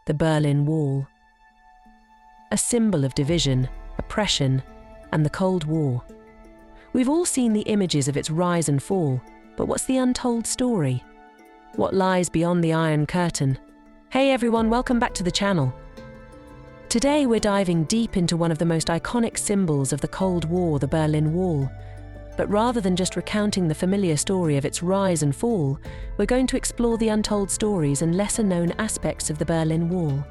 the Berlin Wall. A symbol of division, oppression, and the Cold War. We've all seen the images of its rise and fall, but what's the untold story? What lies beyond the Iron Curtain? Hey everyone, welcome back to the channel. Today we're diving deep into one of the most iconic symbols of the Cold War, the Berlin Wall. But rather than just recounting the familiar story of its rise and fall, we're going to explore the untold stories and lesser-known aspects of the Berlin Wall.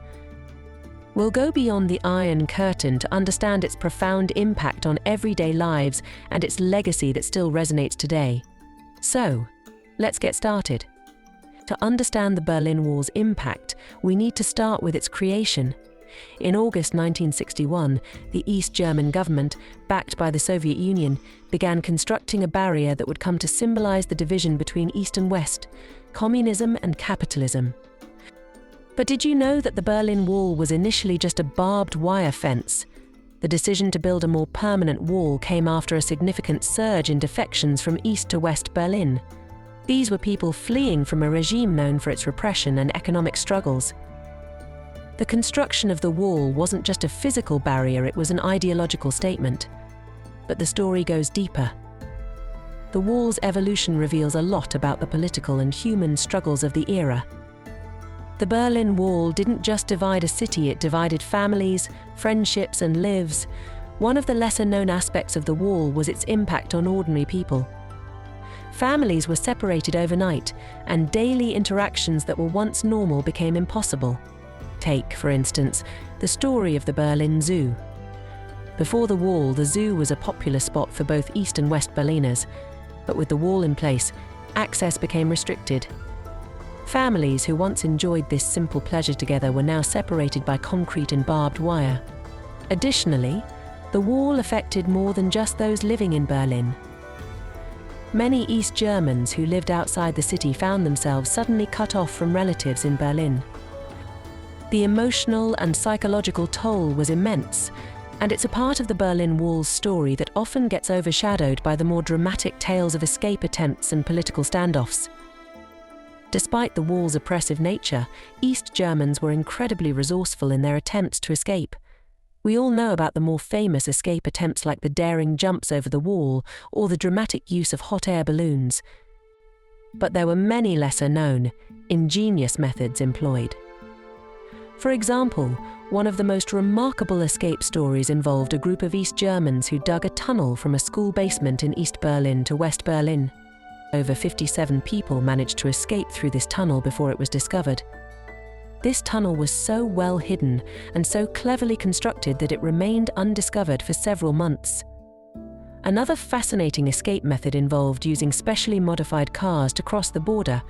We'll go beyond the Iron Curtain to understand its profound impact on everyday lives and its legacy that still resonates today. So, let's get started. To understand the Berlin Wall's impact, we need to start with its creation. In August 1961, the East German government, backed by the Soviet Union, began constructing a barrier that would come to symbolize the division between East and West, communism and capitalism. But did you know that the Berlin Wall was initially just a barbed wire fence? The decision to build a more permanent wall came after a significant surge in defections from East to West Berlin. These were people fleeing from a regime known for its repression and economic struggles. The construction of the wall wasn't just a physical barrier, it was an ideological statement. But the story goes deeper. The wall's evolution reveals a lot about the political and human struggles of the era. The Berlin Wall didn't just divide a city, it divided families, friendships, and lives. One of the lesser-known aspects of the wall was its impact on ordinary people. Families were separated overnight, and daily interactions that were once normal became impossible. Take, for instance, the story of the Berlin Zoo. Before the wall, the zoo was a popular spot for both East and West Berliners, but with the wall in place, access became restricted. Families who once enjoyed this simple pleasure together were now separated by concrete and barbed wire. Additionally, the wall affected more than just those living in Berlin. Many East Germans who lived outside the city found themselves suddenly cut off from relatives in Berlin. The emotional and psychological toll was immense, and it's a part of the Berlin Wall's story that often gets overshadowed by the more dramatic tales of escape attempts and political standoffs. Despite the wall's oppressive nature, East Germans were incredibly resourceful in their attempts to escape. We all know about the more famous escape attempts like the daring jumps over the wall or the dramatic use of hot air balloons. But there were many lesser-known, ingenious methods employed. For example, one of the most remarkable escape stories involved a group of East Germans who dug a tunnel from a school basement in East Berlin to West Berlin. Over 57 people managed to escape through this tunnel before it was discovered. This tunnel was so well hidden and so cleverly constructed that it remained undiscovered for several months. Another fascinating escape method involved using specially modified cars to cross the border.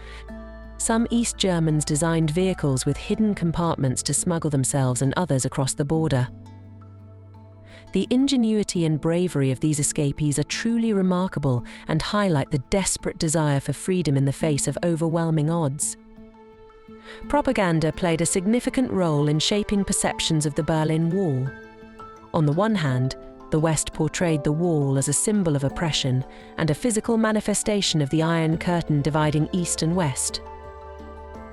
Some East Germans designed vehicles with hidden compartments to smuggle themselves and others across the border. The ingenuity and bravery of these escapees are truly remarkable and highlight the desperate desire for freedom in the face of overwhelming odds. Propaganda played a significant role in shaping perceptions of the Berlin Wall. On the one hand, the West portrayed the wall as a symbol of oppression and a physical manifestation of the Iron Curtain dividing East and West.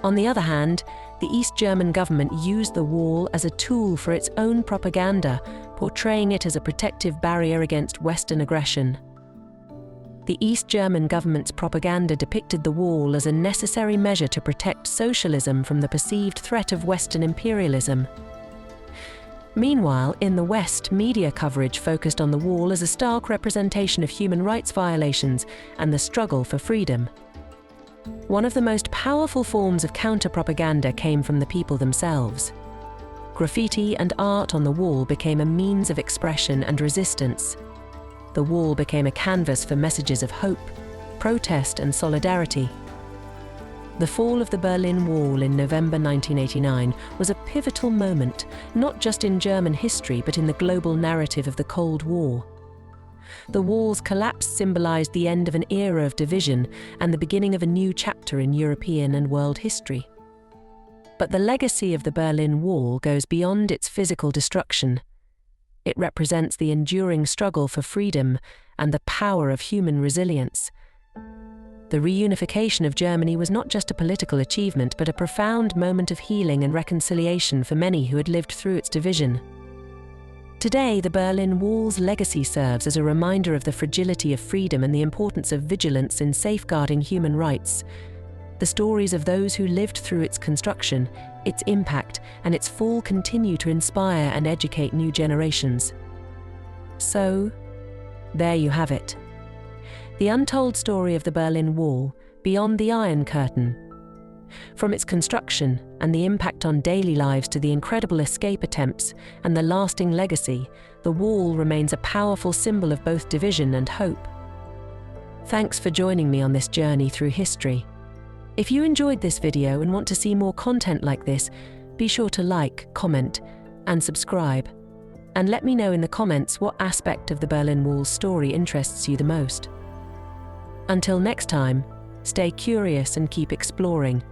On the other hand, the East German government used the wall as a tool for its own propaganda, portraying it as a protective barrier against Western aggression. The East German government's propaganda depicted the wall as a necessary measure to protect socialism from the perceived threat of Western imperialism. Meanwhile, in the West, media coverage focused on the wall as a stark representation of human rights violations and the struggle for freedom. One of the most powerful forms of counter-propaganda came from the people themselves. Graffiti and art on the wall became a means of expression and resistance. The wall became a canvas for messages of hope, protest, and solidarity. The fall of the Berlin Wall in November 1989 was a pivotal moment, not just in German history but in the global narrative of the Cold War. The wall's collapse symbolized the end of an era of division and the beginning of a new chapter in European and world history. But the legacy of the Berlin Wall goes beyond its physical destruction. It represents the enduring struggle for freedom and the power of human resilience. The reunification of Germany was not just a political achievement, but a profound moment of healing and reconciliation for many who had lived through its division. Today, the Berlin Wall's legacy serves as a reminder of the fragility of freedom and the importance of vigilance in safeguarding human rights. The stories of those who lived through its construction, its impact, and its fall continue to inspire and educate new generations. So, there you have it. The untold story of the Berlin Wall, beyond the Iron Curtain. From its construction and the impact on daily lives to the incredible escape attempts and the lasting legacy, the wall remains a powerful symbol of both division and hope. Thanks for joining me on this journey through history. If you enjoyed this video and want to see more content like this, be sure to like, comment, and subscribe. And let me know in the comments what aspect of the Berlin Wall's story interests you the most. Until next time, stay curious and keep exploring.